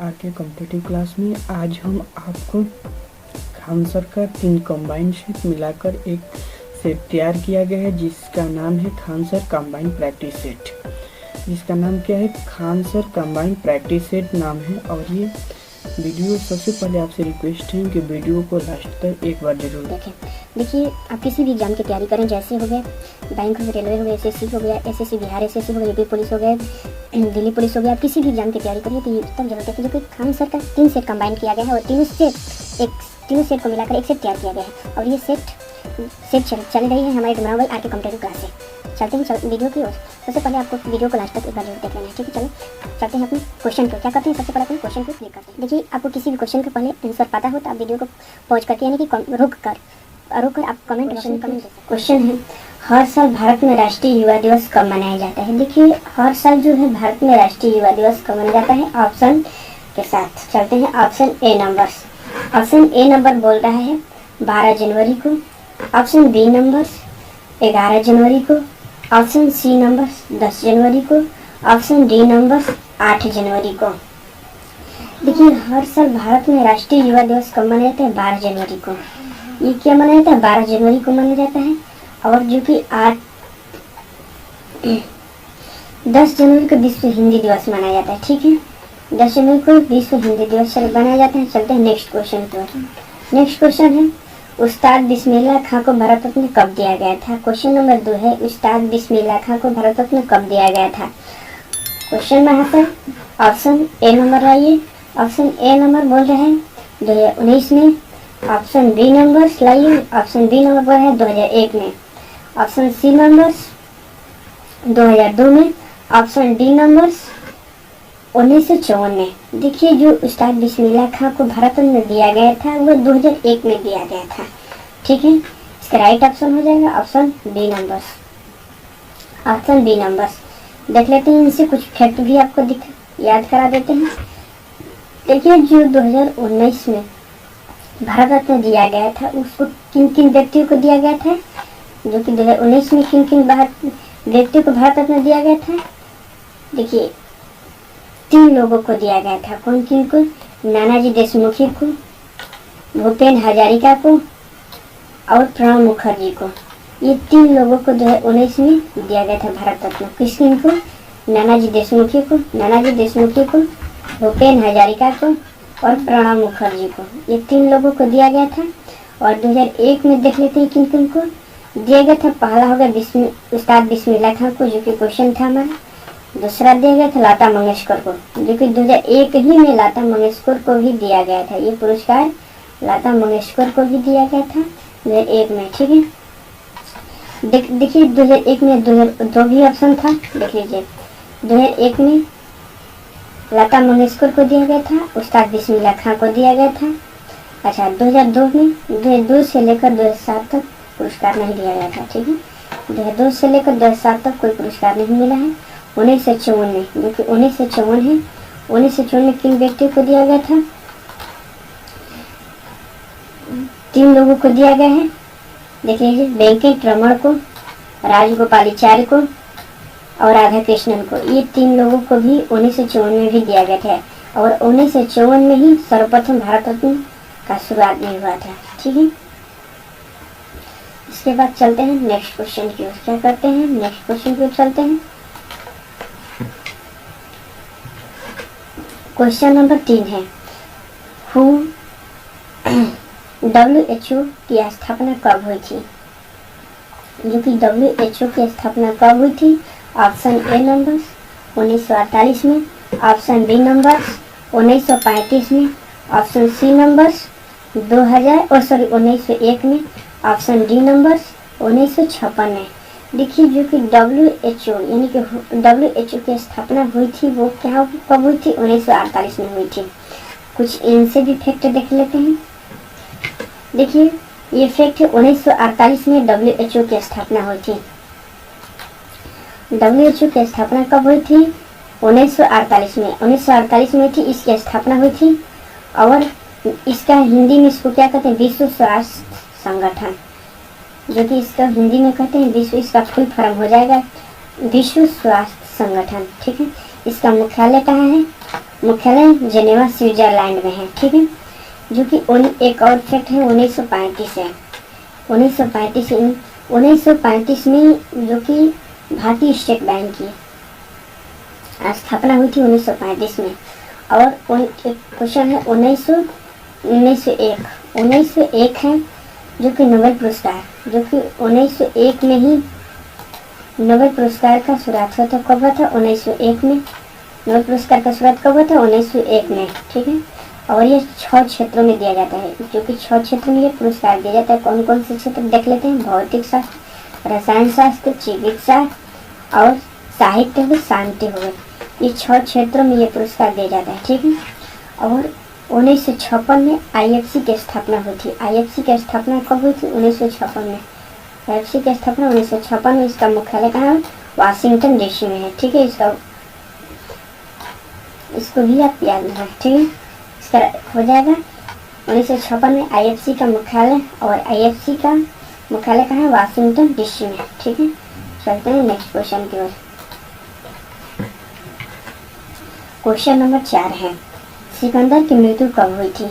आके competitive class में आज हम आपको खान सर का 3 कंबाइंड सेट मिलाकर एक सेट तैयार किया गया है जिसका नाम है Khan sir combined practice set. जिसका नाम क्या है? Khan sir combined practice set नाम है। और ये वीडियो सबसे पहले आपसे रिक्वेस्ट है कि वीडियो को लास्ट तक एक बार जरूर देखें। देखिए, आप किसी भी एग्जाम की तैयारी करें, जैसे हो गया बैंक हो गया, रेलवे हो गया, एसएससी हो गया, एसएससी बिहार एसएससी हो गया, यूपी पुलिस हो गया, दिल्ली पुलिस हो गया, आप किसी भी एग्जाम की तैयारी करिए तो ये तब जरूरत है कि जो कि खान सर का 3 सेट कंबाइन किया गया है और तीनों सेट को मिलाकर एक सेट तैयार किया गया है। और ये सेट चल रही है हमारे डुमरावल आरके कॉम्पिटिटिव क्लास से। चलते हैं वीडियो की ओर। सबसे पहले आपको वीडियो को लास्ट तक एक बार जरूर देख लेना है, ठीक है। चलो चलते हैं अपने क्वेश्चन को। क्या करते हैं, सबसे पहले अपने क्वेश्चन को क्लिक करते हैं। देखिए, आपको किसी भी क्वेश्चन का पहले आंसर पता हो तो आप वीडियो को पॉज करके यानी कि रुक कर आप कमेंट क्वेश्चन है, हर साल भारत में राष्ट्रीय युवा दिवस कब मनाया जाता है? देखिए, हर साल जो है भारत में राष्ट्रीय युवा दिवस कब मनाया जाता है? ऑप्शन के साथ चलते हैं। ऑप्शन ए नंबर बोल रहा है 12 जनवरी को, ऑप्शन बी नंबर 11 जनवरी को, ऑप्शन सी नंबर 10 जनवरी को, ऑप्शन डी नंबर 8 जनवरी को। देखिए, हर साल भारत में राष्ट्रीय युवा दिवस कब मनाया जाता है? 12 जनवरी को। ये क्या मनाया जाता है? 12 जनवरी को मनाया जाता है। और जो कि 10 जनवरी को विश्व हिंदी दिवस मनाया जाता है, ठीक है। 10 जनवरी को विश्व हिंदी दिवस मनाया जाता है। चलते हैं नेक्स्ट क्वेश्चन पर। नेक्स्ट क्वेश्चन है, उस्ताद बिस्मिल्लाह खां को भारत रत्न कब दिया गया था? क्वेश्चन नंबर 2 है, उस्ताद बिस्मिल्लाह खां को भारत रत्न कब दिया गया था? क्वेश्चन में है ऑप्शन ए नंबर लाइए। ऑप्शन ए नंबर बोल रहे हैं 2019 में, ऑप्शन बी नंबर लाइए, ऑप्शन बी नंबर बोल रहे हैं 2001 में, ऑप्शन सी नंबर 2002 में, ऑप्शन डी नंबर 1954 में। देखिए, जो उस्ताद बिस्मिल्लाह खां को भारत रत्न दिया गया था वो 2001 में दिया गया था, ठीक है। इसका राइट ऑप्शन हो जाएगा option B number. Option B number देख लेते हैं, इनसे कुछ फैक्ट भी आपको याद करा देते हैं। देखिए, जो 2019 में भारत रत्न दिया गया था उसको किन किन व्यक्तियों को दिया गया था? जो कि 2019 में किन किन व्यक्तियों को भारत रत्न दिया गया था? देखिए, 3 लोगों को दिया गया था। कौन किन को? नानाजी देशमुखी को, भूपेन हजारिका को और प्रणब मुखर्जी को। ये 3 लोगों को 2019 में दिया गया था भारत रत्न। किस किन को? नानाजी देशमुखी को, भूपेन हजारिका को और प्रणब मुखर्जी को। ये 3 लोगों को दिया गया था। और 2001 में देख लेते हैं किन किन को दिया गया था। पहला होगा उस्ताद बिस्मिल्लाह खां को, जो कि क्वेश्चन था हमारा। दूसरा दिया गया था लता मंगेशकर को, जो कि 2001 ही में लता मंगेशकर को भी दिया गया था। ये पुरस्कार लता मंगेशकर को भी दिया गया था 2001 में, ठीक है। देखिए, 2001 में 2 भी ऑप्शन था। देख लीजिए, 2001 में लता मंगेशकर को दिया गया था, उस्ताद बिस्मिल्लाह खां को दिया गया था। अच्छा, 2002 में 2002 से लेकर 2007 तक पुरस्कार नहीं दिया गया था, ठीक है। 2002 से लेकर 2007 तक कोई पुरस्कार नहीं मिला है। 1954 में, जो कि 1954 है, 1954 में किन व्यक्तियों को दिया गया था? 3 लोगों को दिया गया है। देख लीजिए, वेंकट रमण को, राजगोपालाचारी को और राधा कृष्णन को। ये 3 लोगों को भी 1954 में भी दिया गया था। और 1954 में ही सर्वप्रथम भारत रत्न का शुरुआत नहीं हुआ था, ठीक है। इसके बाद चलते हैं नेक्स्ट क्वेश्चन की ओर। क्या करते हैं, नेक्स्ट क्वेश्चन की ओर चलते हैं। क्वेश्चन नंबर 3 है, WHO की स्थापना कब हुई थी? जो कि WHO की स्थापना कब हुई थी? ऑप्शन ए नंबर 1948 में, ऑप्शन बी नंबर 1935 में, ऑप्शन सी नंबर 1901 में, ऑप्शन डी नंबर 1956 में। देखिए, जो कि WHO यानी कि WHO की स्थापना हुई थी वो कब हुई थी? 1948 में हुई थी। कुछ इनसे भी फैक्ट देख लेते हैं। देखिए, ये फैक्ट 1948 में WHO की स्थापना हुई थी। WHO की स्थापना कब हुई थी? 1948 में। 1948 में थी इसकी स्थापना हुई थी। और इसका हिंदी में इसको क्या कहते हैं? विश्व स्वास्थ्य संगठन, जो कि इसका हिंदी में कहते हैं विश्व, इसका फुल फॉर्म हो जाएगा विश्व स्वास्थ्य संगठन, ठीक है। इसका मुख्यालय कहाँ है? मुख्यालय जेनेवा स्विट्जरलैंड में है, ठीक है। जो कि एक और फैक्ट है 1935 है। 1935 में जो कि भारतीय स्टेट बैंक की स्थापना हुई थी 1935 में। और क्वेश्चन है 1901 है जो कि नोबेल पुरस्कार, जो कि 1901 में ही नोबेल पुरस्कार का शुरुआत हुआ था। कब हुआ था? 1901 में। नोबेल पुरस्कार का शुरुआत कब हुआ था? 1901 में, ठीक है। और ये 6 क्षेत्रों में दिया जाता है, जो कि 6 क्षेत्रों में ये पुरस्कार दिया जाता है। कौन कौन से क्षेत्र देख लेते हैं? भौतिक शास्त्र, रसायन शास्त्र, चिकित्सा और साहित्य हो, शांति हो गए। ये 6 क्षेत्रों में ये पुरस्कार दिया जाता है, ठीक है। और 1956 में IFC की स्थापना हुई थी। IFC की स्थापना कब हुई थी? 1956 में। IFC की स्थापना 1956 में। इसका मुख्यालय कहाँ है? वाशिंगटन DC में है, ठीक है। इसको भी आप याद रखें, ठीक है। इसका हो जाएगा 1956 में IFC का मुख्यालय, और IFC का मुख्यालय कहाँ है? वाशिंगटन DC में, ठीक है। चलते हैं नेक्स्ट क्वेश्चन की ओर। क्वेश्चन नंबर 4 है, सिकंदर की मृत्यु कब हुई थी?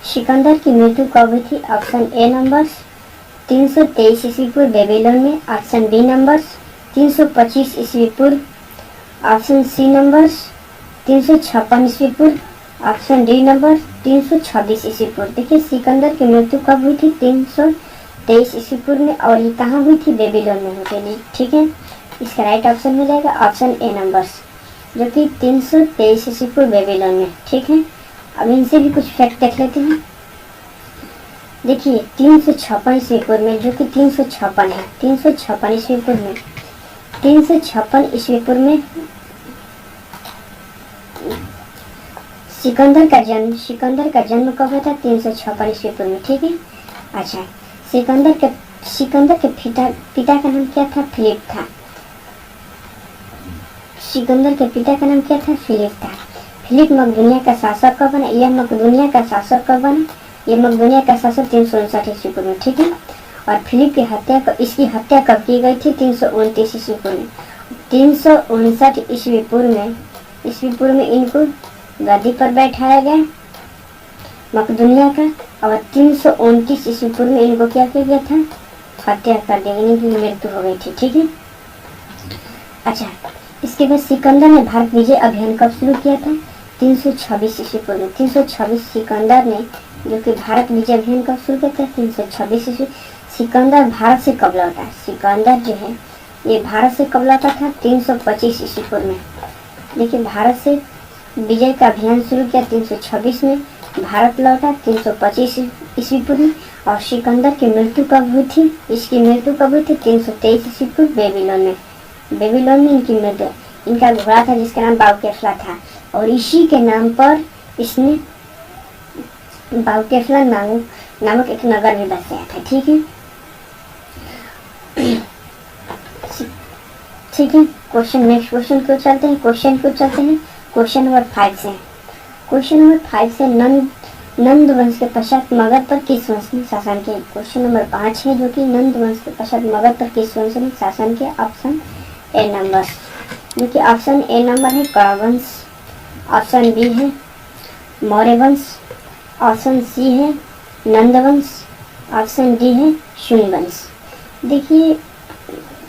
सिकंदर की मृत्यु कब हुई थी? ऑप्शन ए नंबर्स 323 ईस्वी पूर्व बेबीलोन में, ऑप्शन बी नंबर्स 325 ईस्वी पूर्व, ऑप्शन सी नंबर्स 356 ईस्वी पूर्व, ऑप्शन डी नंबर 326 ईस्वी पूर्व। देखिए सिकंदर की मृत्यु कब हुई थी? 323 ईस्वी पूर्व में, और ये कहाँ हुई थी? बेबीलोन में हुई थी, ठीक है। इसका राइट ऑप्शन हो जाएगा ऑप्शन ए नंबर्स, जो कि 323 ईस्वी पूर्व बेबीलोन में, ठीक है। अब इनसे भी कुछ फैक्ट देख लेते हैं। देखिए 356 ईस्वी पूर्व में, जो कि 356 है, 356 ईस्वी पूर्व में, 356 ईस्वी पूर्व में सिकंदर का जन्म कब हुआ था? 356 ईस्वी पूर्व में, ठीक है। अच्छा, सिकंदर के पिता का नाम क्या था? फिलिप था। सिकंदर के पिता का नाम क्या था? फिलिप था। फिलिप मकदूनिया का शासक कब बना? यह मकदूनिया का शासक कब बना? यह मकदूनिया का शासक 359 ईस्वी पूर्व में, ठीक है। और फिलिप इसकी हत्या कब की गई थी? 329 ईस्वी पूर्व में। 359 ईस्वी पूर्व में इनको गद्दी पर बैठाया गया मकदूनिया का, और 329 ईस्वी पूर्व में इनको क्या किया गया था? हत्या कर दिया, इनकी मृत्यु हो गई थी, ठीक है। अच्छा, इसके बाद सिकंदर ने भारत विजय अभियान कब शुरू किया था? 326 ईस्वी पूर्व में। 326 सिकंदर ने जो कि भारत विजय अभियान कब शुरू किया था? 326 ईस्वी। सिकंदर भारत से कब लौटा? सिकंदर जो है ये भारत से कब लौटा था? 325 ईस्वी पूर्व में। देखिए भारत से विजय का अभियान शुरू किया 326 में, भारत लौटा 325 ईस्वी पूर्व में। और सिकंदर की मृत्यु कब हुई थी? इसकी मृत्यु कब हुई थी? 323 ईस्वी पूर्व बेबीलोन में। बेबीलोन में इनकी मृत्यु। इनका घोड़ा था जिसका नाम बाउकेफला था, और इसी के नाम पर इसने बाउकेफला नामक एक नगर में बसाया था, ठीक है। ठीक है, नेक्स्ट क्वेश्चन को चलते हैं। क्वेश्चन नंबर 5 से। क्वेश्चन नंबर 5 से नंद वंश के पश्चात मगध पर किस वंश ने शासन किया? क्वेश्चन नंबर 5 है जो कि नंद वंश के पश्चात मगध पर किस वंश ने शासन किया? ऑप्शन ए नंबर, जो कि ऑप्शन ए नंबर है कण्व वंश, ऑप्शन बी है मौर्य वंश, ऑप्शन सी है नंद वंश, ऑप्शन डी है शुंग वंश। देखिए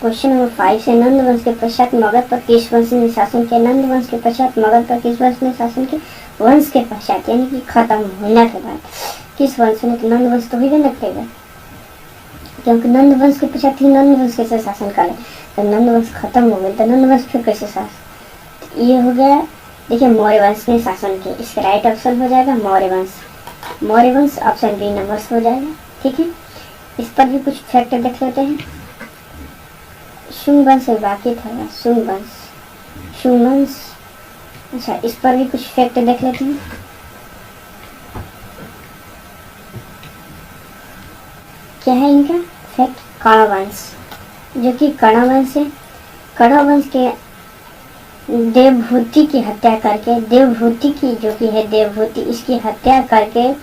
क्वेश्चन नंबर 5 से नंद वंश के पश्चात मगध पर किस वंश ने शासन किया? नंद वंश के पश्चात मगध पर किस वंश ने शासन किया? वंश के पश्चात यानी कि खत्म होने के बाद किस वंश ने? तो नंद वंश तो ही ना लगेगा, क्योंकि नंद वंश के पश्चात ही नंद वंश कैसे शासन करे? तो नंद वंश खत्म हो गया तो नंद वंश फिर कैसे शासन? ये हो गया। देखिए मौर्य वंश ने शासन किया, इसका राइट ऑप्शन हो जाएगा मौर्य वंश, ऑप्शन बी नंबर हो जाएगा, ठीक है। इस पर भी कुछ फैक्ट देख लेते हैं। शुंग वंश बाकी था, शुंग वंश। अच्छा, इस पर भी कुछ फैक्ट देख लेते हैं। क्या है इनका फैक्ट? कण्व वंश, जो कि कण्व वंश है। कण्व वंश के देवभूति की हत्या करके, देवभूति की जो कि है देवभूति, इसकी हत्या करके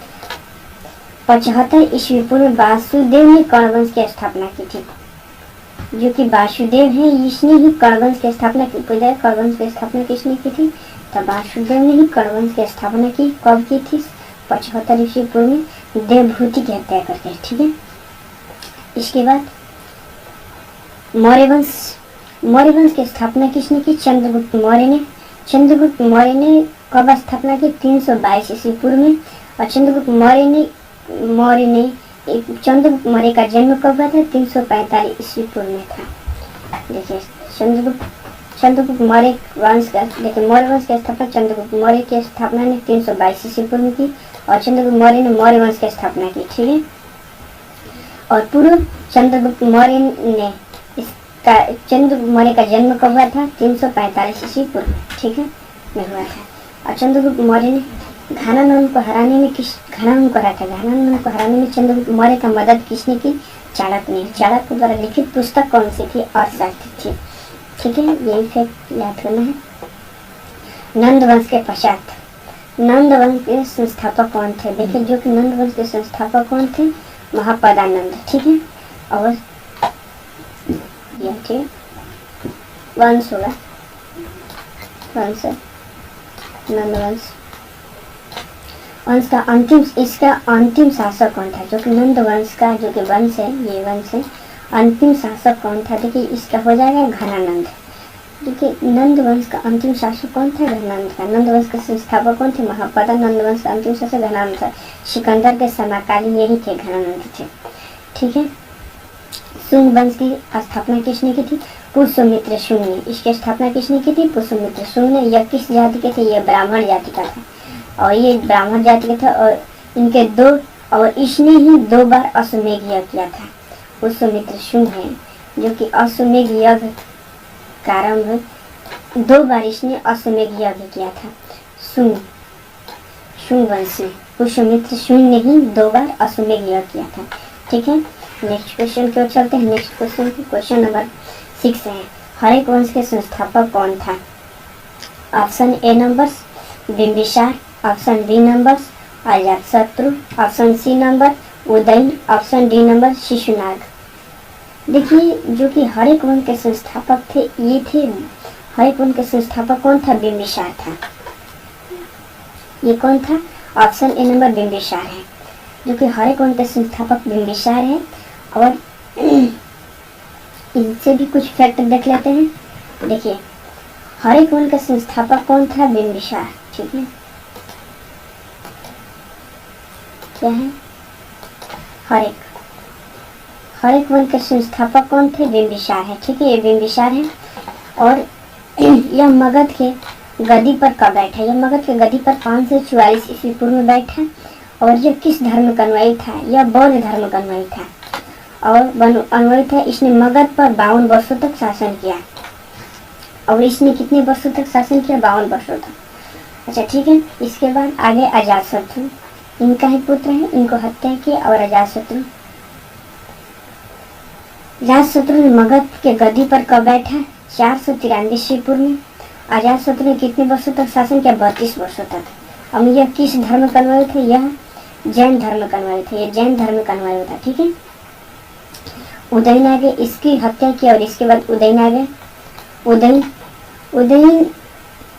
75 ईस्वी पूर्व में वासुदेव ने कण्व वंश की स्थापना की थी। जो कि वासुदेव है, इसने ही कणवंश की स्थापना की। कणवंश की स्थापना किसने की थी? तो वासुदेव ने ही कणवंश की स्थापना की। कब की थी? 75 ईस्वी पूर्व में, देवभूति की हत्या करके। ठीक है, इसके बाद मौर्य वंश। मौर्य वंश की स्थापना किसने की? चंद्रगुप्त मौर्य ने। चंद्रगुप्त मौर्य ने कब स्थापना की? 322 ईस्वी पूर्व में। और चंद्रगुप्त मौर्य का जन्म कब हुआ था? 345 ईस्वी पूर्व में था। देखिए चंद्रगुप्त मौर्य वंश का, देखिए मौर्य वंश की स्थापना चंद्रगुप्त मौर्य की स्थापना ने 322 ईस्वी पूर्व में की और चंद्रगुप्त मौर्य ने मौर्य वंश की स्थापना की। ठीक है, और पूर्व चंद्रगुप्त मौर्य ने चंद्रगुप्त मौर्य का जन्म कब हुआ था? 345 ईस्वी पूर्व में। ठीक है, में हुआ था। और चंद्रगुप्त मौर्य ने घनानंद को हराने में चंद्रगुप्त मौर्य का मदद किसने की? चाणक्य ने। चाणक्य द्वारा लिखित पुस्तक कौन सी थी? अर्थशास्त्र थी। ठीक है, यही फैक्ट याद करना है। नंद वंश के पश्चात नंद वंश के संस्थापक कौन थे? देखिए, जो कि नंद वंश के संस्थापक कौन थे? महापदानंद। ठीक है, और यह ठीक वंश होगा, वंश नंद वंश का अंतिम शासक कौन था? जो कि नंद वंश का जो कि वंश है, ये वंश है, अंतिम शासक कौन था? देखिए, इसका हो जाएगा घनानंद। देखिए, नंद वंश का अंतिम शासक कौन था? घनानंद का। नंद वंश के संस्थापक कौन थे? महापदा। नंद वंश का अंतिम शासक घनानंद था। सिकंदर के समकालीन यही थे, घनानंद थे। ठीक है, शुंग वंश की स्थापना किसने की थी? पुष्यमित्र शुंग ने। इसकी स्थापना किसने की थी? पुष्यमित्र शुंग ने। यह किस जाति के थे? यह ब्राह्मण जाति का था, और ये ब्राह्मण जाति का था, और इनके और इसने ही 2 बार अश्वमेध यज्ञ किया था। पुष्यमित्र शुंग है, जो कि अश्वमेध यज्ञ का आरंभ 2 बार इसने अश्वमेध यज्ञ किया था। शुंग वंश में पुष्यमित्र शुंग ने ही 2 बार अश्वमेध यज्ञ किया था। ठीक है, नेक्स्ट क्वेश्चन की ओर चलते हैं। नेक्स्ट क्वेश्चन नंबर 6 है, हरेक वंश के संस्थापक कौन था? Option A numbers Bimbisara, option B numbers Ajatashatru, option C number Udayan, option D number Shishunaga. देखिए, जो कि हरेक वंश के संस्थापक थे, ये थे। हरेक वंश के संस्थापक कौन था? बिंबिसार था। ये कौन था? ऑप्शन ए नंबर बिंबिसार है, जो कि हरेक वंश के संस्थापक बिंबिसार है। और इनसे भी कुछ फैक्ट देख लेते हैं। देखिए, हरेक वंश का संस्थापक कौन था? बिंबिसार। ठीक है, क्या है? हरेक वंश के संस्थापक कौन थे? बिंबिसार है। ठीक है, ये बिंबिसार है। और यह मगध के गद्दी पर कब बैठा? यह मगध के गद्दी पर 544 ईस्वी पूर्व में बैठा। और यह किस धर्म का अनुयायी था? यह बौद्ध धर्म का अनुयायी था, और अनुयायी था। इसने मगध पर 52 वर्षों तक शासन किया। और इसने कितने वर्षों तक शासन किया? 52 वर्षों तक। अच्छा, ठीक है, इसके बाद आगे अजातशत्रु, इनका ही पुत्र है, इनको हत्या की। और अजातशत्रु ने मगध के गद्दी पर कब बैठा? 493 ईस्वी पूर्व में। अजातशत्रु ने कितने वर्षों तक शासन किया? 32 वर्षों तक। अब यह किस धर्म का अनुयायी थे? यह जैन धर्म का अनुयायी थे। यह जैन धर्म का अनुयायी था। ठीक है, उदयन आ गए, इसकी हत्या की। और इसके बाद उदयन आ गए। उदयन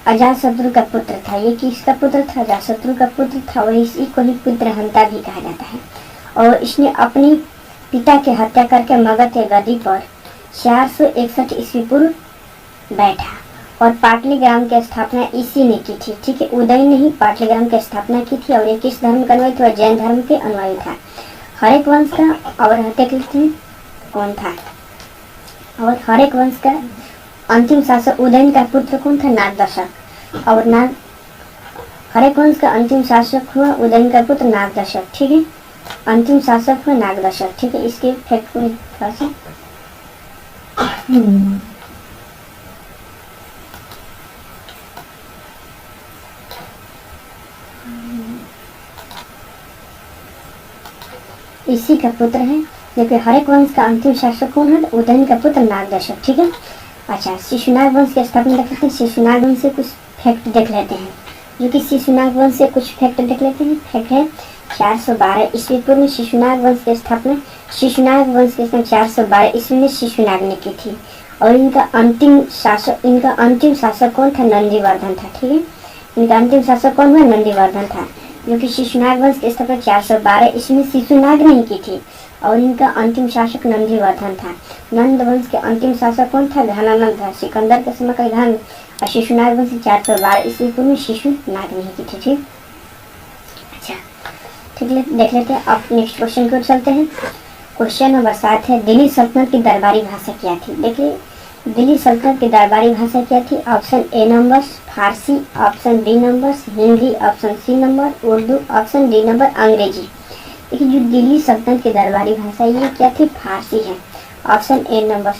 अजातशत्रु का पुत्र था। ये किसका पुत्र था? अजातशत्रु का पुत्र था, और इसी को ही पुत्रहंता भी कहा जाता है। और इसने अपने पिता की हत्या करके मगध के गद्दी पर 461 ईस्वी पूर्व बैठा। और पाटलिग्राम की स्थापना इसी ने की थी। ठीक है, उदयन ने ही पाटलिग्राम की स्थापना की थी। और ये किस धर्म का अनुयायी था? जैन धर्म के अनुयायी था। हरेक वंश का और हत्या कौन था? और हरेक वंश का अंतिम शासक उदयन का पुत्र कौन था? नागदशक। और हरेक वंश का अंतिम शासक हुआ उदयन का पुत्र नागदशक। ठीक है, अंतिम शासक हुआ नागदशक। ठीक है, इसके फैक्ट को थोड़ा सा इसी का पुत्र है। देखिए, हरेक वंश का अंतिम शासक कौन है? उदयन का पुत्र नागदशक। ठीक है, अच्छा, शिशुनाग वंश की स्थापना देख लेते हैं। शिशुनाग वंश से कुछ फैक्ट देख लेते हैं। जो कि शिशुनाग वंश से कुछ फैक्ट देख लेते हैं। फैक्ट है 412 ईस्वी पूर्व में शिशुनाग वंश की स्थापना 412 ईस्वी में शिशुनाग ने की थी। और इनका अंतिम शासक कौन था? नंदीवर्धन था। ठीक है, इनका अंतिम शासक कौन हुआ? नंदीवर्धन था, जो कि शिशुनाग वंश की स्थापना 412 ईस्वी में शिशुनाग ने की थी। और इनका अंतिम शासक नंदीवर्धन था। नंद वंश के अंतिम शासक कौन था? घनानंद था, सिकंदर के समय का घन। और शिशुनाग वंश 412 ईस्वी पूर्व में शिशुनाग ने की थी। ठीक, अच्छा ठीक है, देख लेते हैं। अब नेक्स्ट क्वेश्चन की ओर चलते हैं। क्वेश्चन नंबर 7 है, दिल्ली सल्तनत की दरबारी भाषा क्या थी? देखिए, दिल्ली सल्तनत की दरबारी भाषा क्या थी? Option A number Farsi, option B number Hindi, option C number Urdu, option D number Angrezi. देखिए, जो दिल्ली सल्तनत की दरबारी भाषा ये क्या थी? फारसी है। ऑप्शन ए नंबर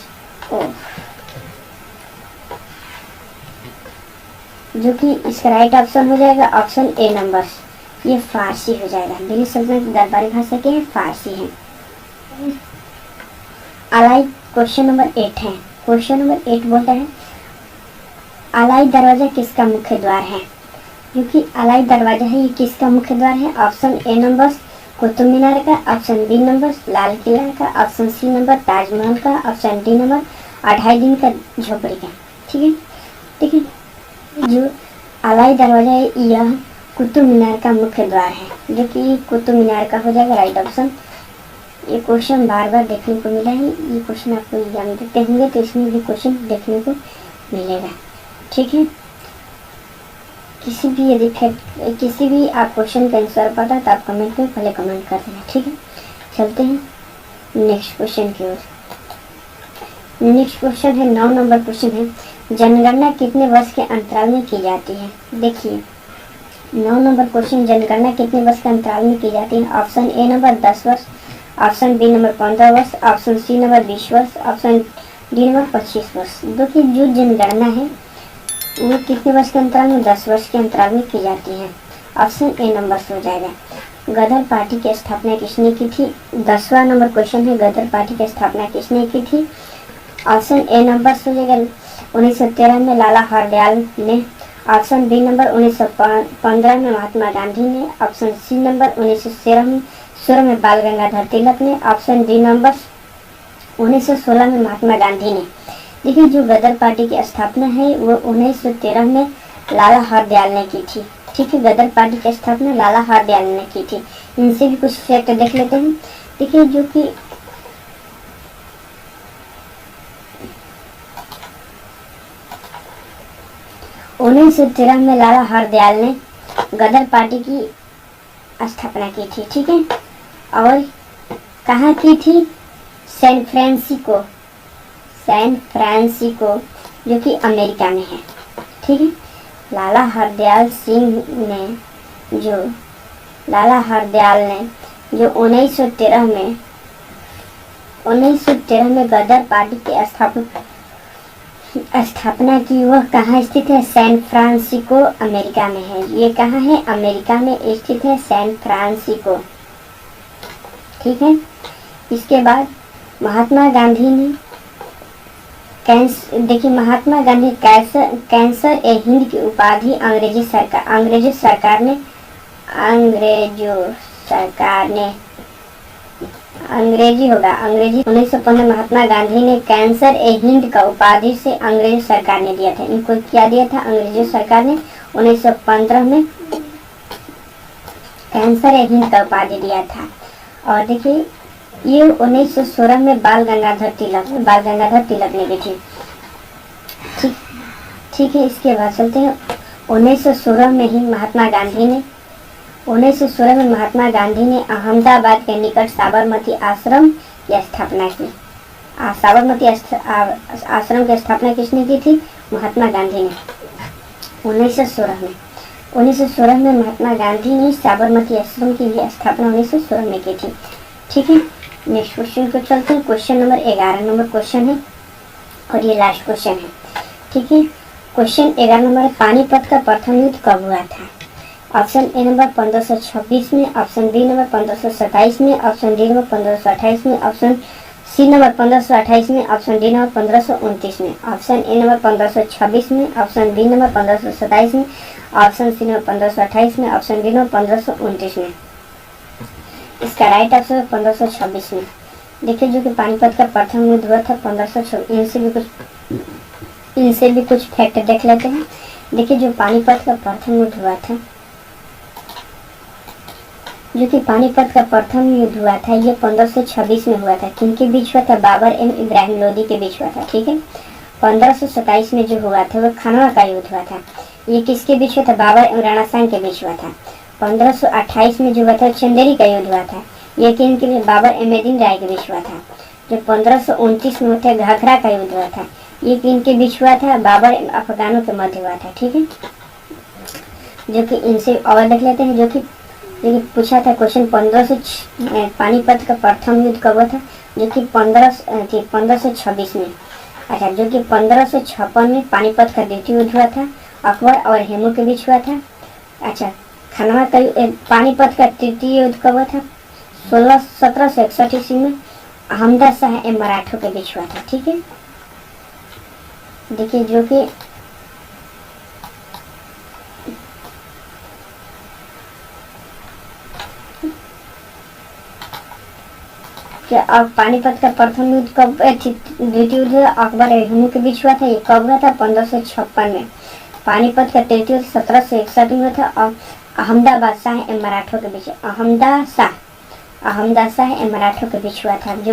जो कि इसका राइट ऑप्शन हो जाएगा ऑप्शन ए नंबर, ये फारसी हो जाएगा। दिल्ली सल्तनत की दरबारी भाषा क्या है? फारसी है। अलाई क्वेश्चन नंबर 8 है। क्वेश्चन नंबर 8 बोलता है, अलाई दरवाजा किसका मुख्य द्वार है? क्योंकि अलाई दरवाजा है, ये किसका मुख्य द्वार है? Option A number Qutub Minar का, option B number Lal Qila का, ऑप्शन सी नंबर ताजमहल का, ऑप्शन डी नंबर 2.5 दिन का झोपड़ी का। ठीक है, ठीक है, जो अलाई दरवाजा है यह कुतुब मीनार का मुख्य द्वार है, जो कि कुतुब मीनार का हो जाएगा राइट ऑप्शन। ये क्वेश्चन बार बार देखने को मिला है, ये क्वेश्चन आपको एग्जाम में देते होंगे तो इसमें भी क्वेश्चन देखने को मिलेगा। ठीक है, किसी भी आप क्वेश्चन का आंसर पता तो आप कमेंट में पहले कमेंट कर देना। ठीक है, चलते हैं नेक्स्ट क्वेश्चन की ओर। नेक्स्ट क्वेश्चन है 9 नंबर क्वेश्चन है, जनगणना कितने वर्ष के अंतराल में की जाती है? देखिए, 9 नंबर क्वेश्चन, जनगणना कितने वर्ष के अंतराल में की जाती है? ऑप्शन ए नंबर 10 वर्ष, ऑप्शन बी नंबर 15 वर्ष, ऑप्शन सी नंबर 20 वर्ष, ऑप्शन डी नंबर 25 वर्ष। देखिए, जो जनगणना है वो कितने वर्ष के अंतराल में? 10 वर्ष के अंतराल में की जाती है। ऑप्शन ए नंबर हो जाएगा। गदर पार्टी की स्थापना किसने की थी? 10वां नंबर क्वेश्चन है, गदर पार्टी की स्थापना किसने की थी? ऑप्शन ए नंबर हो जाएगा 1913 में लाला हरदयाल ने, ऑप्शन बी नंबर 1915 में महात्मा गांधी ने, ऑप्शन सी नंबर 1916 में बाल गंगाधर तिलक ने, ऑप्शन डी नंबर 1916 में महात्मा गांधी ने। देखिए, जो गदर पार्टी की स्थापना है वो 1913 में लाला हरदयाल ने की थी। ठीक है, गदर पार्टी की स्थापना लाला हरदयाल ने की थी। इनसे भी कुछ फैक्ट देख लेते हैं। देखिए, जो कि 1913 में लाला हरदयाल ने गदर पार्टी की स्थापना की थी। ठीक है, और कहाँ की थी? सैन फ्रांसिस्को जो कि अमेरिका में है। ठीक है, लाला हरदयाल ने जो 1913 में गदर पार्टी की स्थापना की, वह कहाँ स्थित है? सैन फ्रांसिस्को अमेरिका में है। ये कहाँ है? अमेरिका में स्थित है, सैन फ्रांसिस्को। ठीक है, इसके बाद महात्मा गांधी ने महात्मा गांधी कैंसर ए हिंद की उपाधि अंग्रेजी सरकार ने 1915 महात्मा गांधी ने कैंसर ए हिंद का उपाधि से अंग्रेजी सरकार ने दिया था। इनको क्या दिया था? अंग्रेजी सरकार ने 1915 में कैंसर ए हिंद का उपाधि दिया था। और देखिए, ये 1916 में बाल गंगाधर तिलक ने दी थी। ठीक है, इसके बाद चलते हैं 1916 में महात्मा गांधी ने अहमदाबाद के निकट साबरमती आश्रम की स्थापना की। साबरमती आश्रम की स्थापना किसने की थी? महात्मा गांधी ने 1916 में महात्मा गांधी ने साबरमती आश्रम की स्थापना 1916 में की थी। ठीक है, नेक्स्ट क्वेश्चन को चलते हैं। क्वेश्चन नंबर 11 नंबर क्वेश्चन है और ये लास्ट क्वेश्चन है। ठीक है, क्वेश्चन 11 नंबर, पानीपत का प्रथम युद्ध कब हुआ था? ऑप्शन ए नंबर 1526 में, ऑप्शन बी नंबर 1527 में, ऑप्शन डी नंबर 1528 में, ऑप्शन सी नंबर 1528 में, ऑप्शन डी नंबर 1529 में, ऑप्शन ए नंबर 1526 में, ऑप्शन बी नंबर 1527 में, ऑप्शन सी नंबर 1528 में, ऑप्शन डी नंबर 1529 में। इसका राइट आंसर है 1526 में। देखिए जो कि पानीपत का प्रथम युद्ध हुआ था 1526। इनसे भी कुछ फैक्ट देख लेते हैं। देखिए जो पानीपत का प्रथम युद्ध हुआ था, जो कि पानीपत का प्रथम युद्ध हुआ था, ये 1526 में हुआ था। किनके बीच हुआ था? बाबर एवं इब्राहिम लोदी के बीच हुआ था। ठीक है। 1527 में जो हुआ था वो खानवा का युद्ध हुआ था। ये किसके बीच हुआ था? बाबर एवं राणा सांग के बीच हुआ था। 1528 में जो हुआ था चंदेरी का युद्ध हुआ था। ये किनके बीच? बाबर एवं मेदिन राय के बीच हुआ था। जो 1529 में हुआ था घाघरा का युद्ध हुआ था। ये किनके बीच हुआ था? बाबर एवं अफगानों के मध्य हुआ था। ठीक है। जो कि इनसे और देख लेते हैं। जो कि पूछा था क्वेश्चन पानीपत का प्रथम युद्ध कब हुआ था? जो कि 1526 में। अच्छा, जो कि 1556 में पानीपत का द्वितीय युद्ध हुआ था, अकबर और हेमू के बीच हुआ था। अच्छा, खानवा का पानीपत का तृतीय युद्ध कब हुआ था? 1761 ईस्वी में अहमदा शाह एवं मराठों के बीच हुआ था। ठीक है। देखिए जो कि अब पानीपत का प्रथम युद्ध कब, द्वितीय युद्ध अकबर और हेमू के बीच हुआ था। ये कब हुआ था? 1556 में। पानीपत का तृतीय युद्ध 1761 में हुआ था और अहमदाबाद शाह एवं मराठों के बीच, अहमदा शाह एवं मराठों के बीच हुआ था। जो